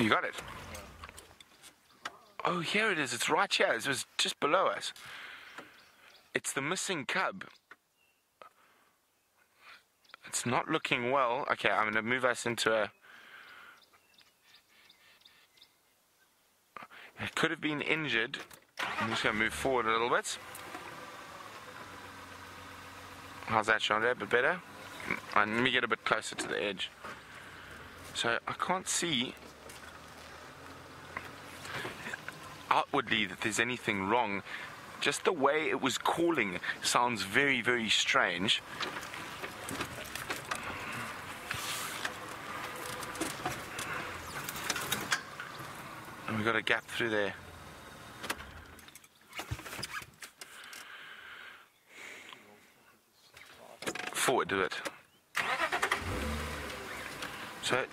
You got it? Oh, here it is. It's right here. It was just below us. It's the missing cub. It's not looking well. Okay, I'm going to move us into a... It could have been injured. I'm just going to move forward a little bit. How's that, Chandra? A bit better? Let me get a bit closer to the edge. So I can't see outwardly that there's anything wrong. Just the way it was calling sounds very, very strange. And we've got a gap through there. Forward to it. So,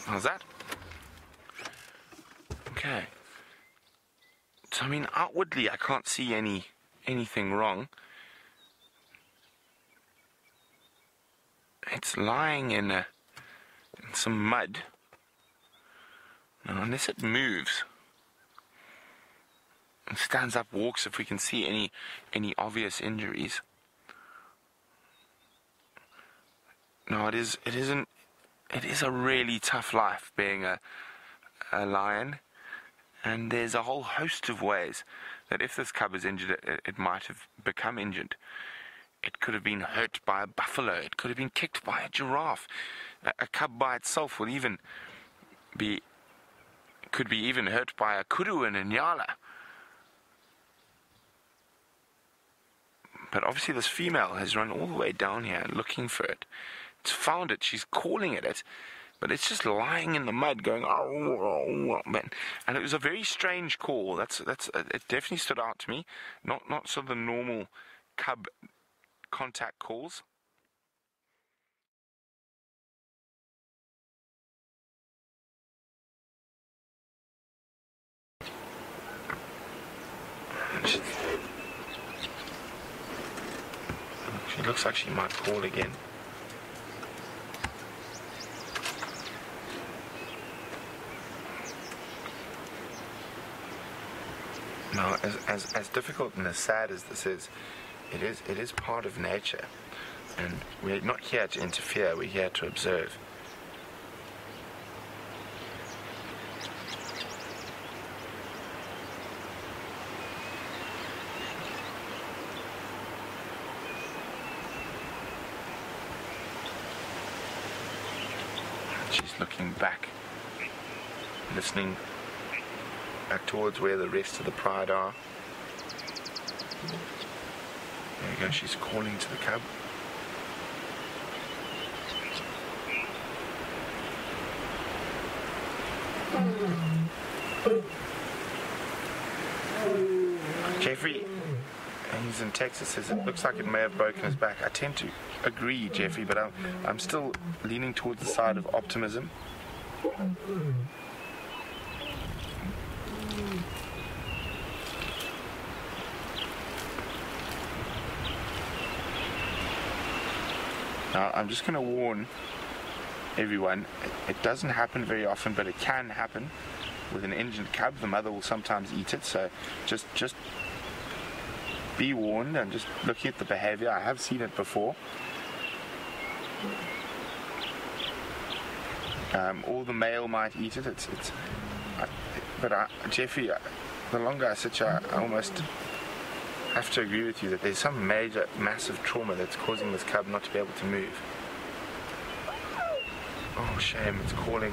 how's that? Okay. So I mean, outwardly I can't see anything wrong. It's lying in some mud. Now, unless it moves and stands up, walks, if we can see any obvious injuries. No, it is a really tough life being a lion, and there's a whole host of ways that if this cub is injured, it might have become injured. It could have been hurt by a buffalo. It could have been kicked by a giraffe. A cub by itself could be even hurt by a kudu and a nyala. But obviously this female has run all the way down here looking for it. It's found it. She's calling at it, but it's just lying in the mud, going oh, and it was a very strange call. It definitely stood out to me. Not sort of the normal cub contact calls. She looks like she might call again. Now, as difficult and as sad as this is, it is part of nature, and we're not here to interfere. We're here to observe. She's looking back, listening back towards where the rest of the pride are. There you go, she's calling to the cub. Jeffrey, he's in Texas, says it looks like it may have broken his back. I tend to agree, Jeffrey, but I'm still leaning towards the side of optimism. Now, I'm just going to warn everyone, it doesn't happen very often, but it can happen with an injured cub. The mother will sometimes eat it, so just be warned. And just looking at the behavior, I have seen it before. Or the male might eat it. Jeffrey, the longer I sit here, I almost have to agree with you that there's some major, massive trauma that's causing this cub not to be able to move. Oh, shame, it's calling.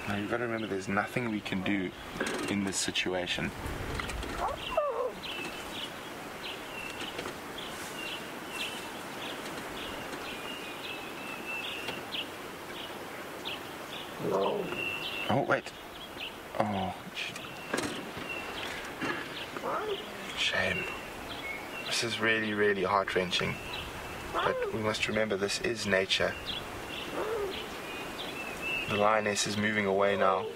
Now you've got to remember there's nothing we can do in this situation. Oh, wait. Oh. Shame. This is really, really heart-wrenching. But we must remember this is nature. The lioness is moving away now.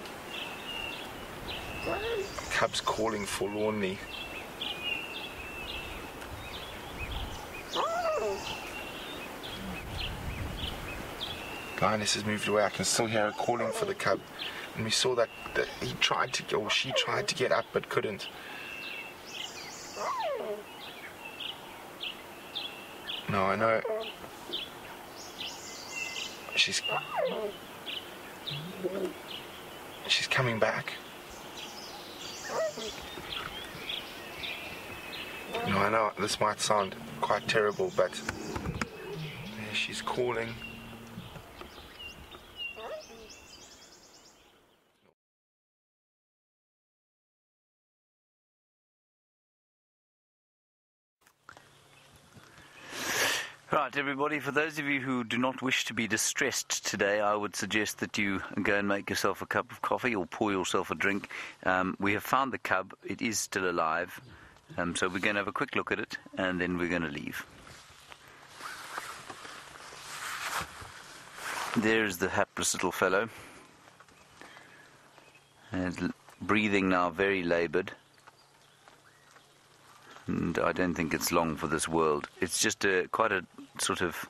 The cub's calling forlornly. The lioness has moved away. I can still hear her calling for the cub. And we saw that he tried to, or she tried to get up but couldn't. No, I know. She's coming back. No, I know this might sound quite terrible, but there she's calling. Right, everybody, for those of you who do not wish to be distressed today, I would suggest that you go and make yourself a cup of coffee or pour yourself a drink. We have found the cub. It is still alive. So we're going to have a quick look at it, and then we're going to leave. There's the hapless little fellow. And breathing now very laboured. And I don't think it's long for this world. It's just quite a sort of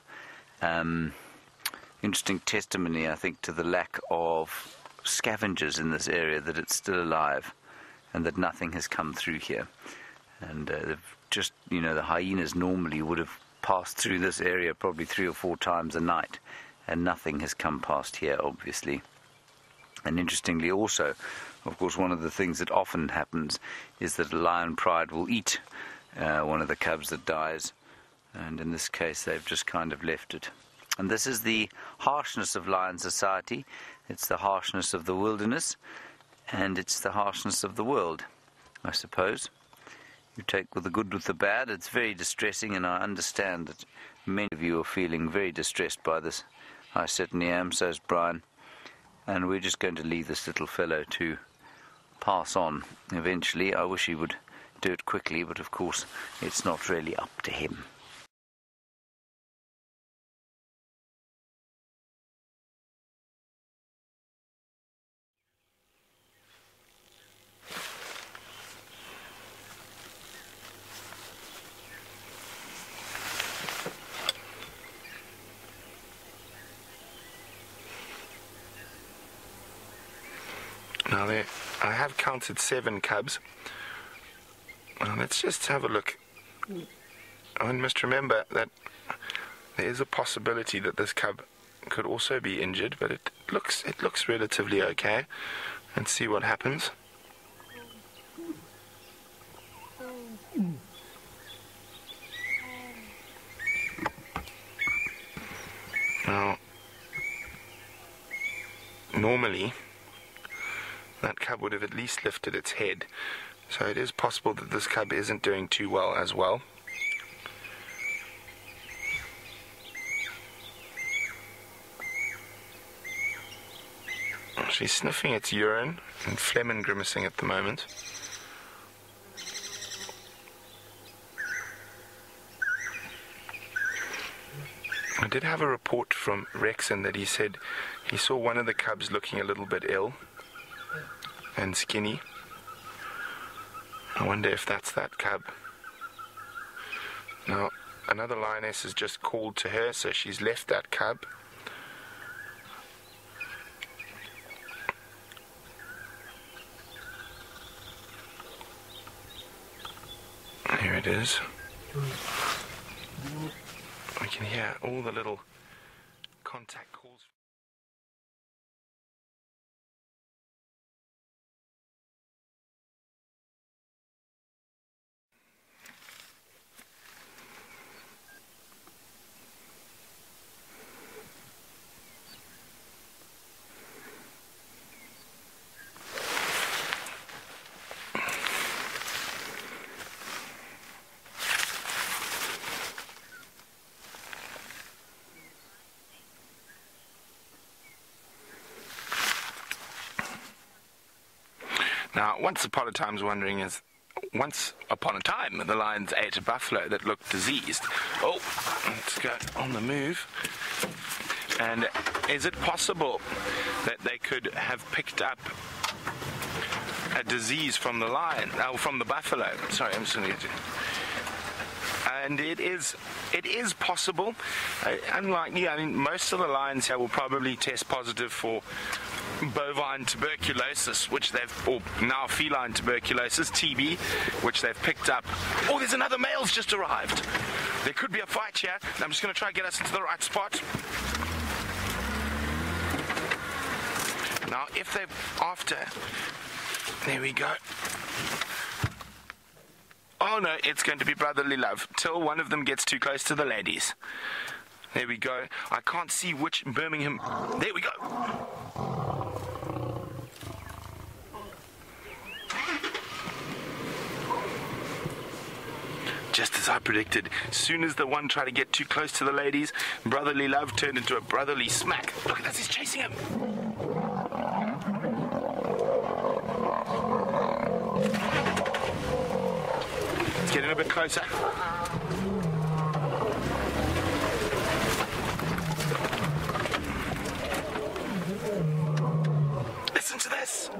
interesting testimony, I think, to the lack of scavengers in this area, that it's still alive and that nothing has come through here. And they've just, you know, the hyenas normally would have passed through this area probably 3 or 4 times a night, and nothing has come past here, obviously. And interestingly also, of course, one of the things that often happens is that a lion pride will eat one of the cubs that dies, and in this case they've just kind of left it. And this is the harshness of lion society. It's the harshness of the wilderness, and it's the harshness of the world, I suppose. You take with the good with the bad. It's very distressing, and I understand that many of you are feeling very distressed by this. I certainly am, so is Brian. And we're just going to leave this little fellow to pass on eventually. I wish he would do it quickly, but of course it's not really up to him. Now there, I have counted 7 cubs. Let's just have a look. One must remember that there is a possibility that this cub could also be injured, but it looks relatively okay. Let's see what happens. Now, normally that cub would have at least lifted its head, so it is possible that this cub isn't doing too well as well. She's sniffing its urine and phlegm and grimacing at the moment. I did have a report from Rexon that he said he saw one of the cubs looking a little bit ill and skinny. I wonder if that's that cub. Now, another lioness has just called to her, so she's left that cub. Here it is. I can hear all the little contact calls. Now, once upon a time I was wondering is, once upon a time, the lions ate a buffalo that looked diseased. Oh, let's go on the move. And is it possible that they could have picked up a disease from the lion, from the buffalo? Sorry, I'm just going to... And it is possible. Unlikely. I mean, most of the lions here will probably test positive for bovine tuberculosis, or now feline tuberculosis, TB, which they've picked up. Oh, there's another male's just arrived. There could be a fight here. I'm just going to try and get us into the right spot. Now, if they're after... There we go. Oh no, it's going to be brotherly love till one of them gets too close to the ladies. There we go. I can't see which Birmingham. There we go. Just as I predicted, as soon as the one tried to get too close to the ladies, brotherly love turned into a brotherly smack. Look at that, he's chasing him. Getting a bit closer. Listen to this.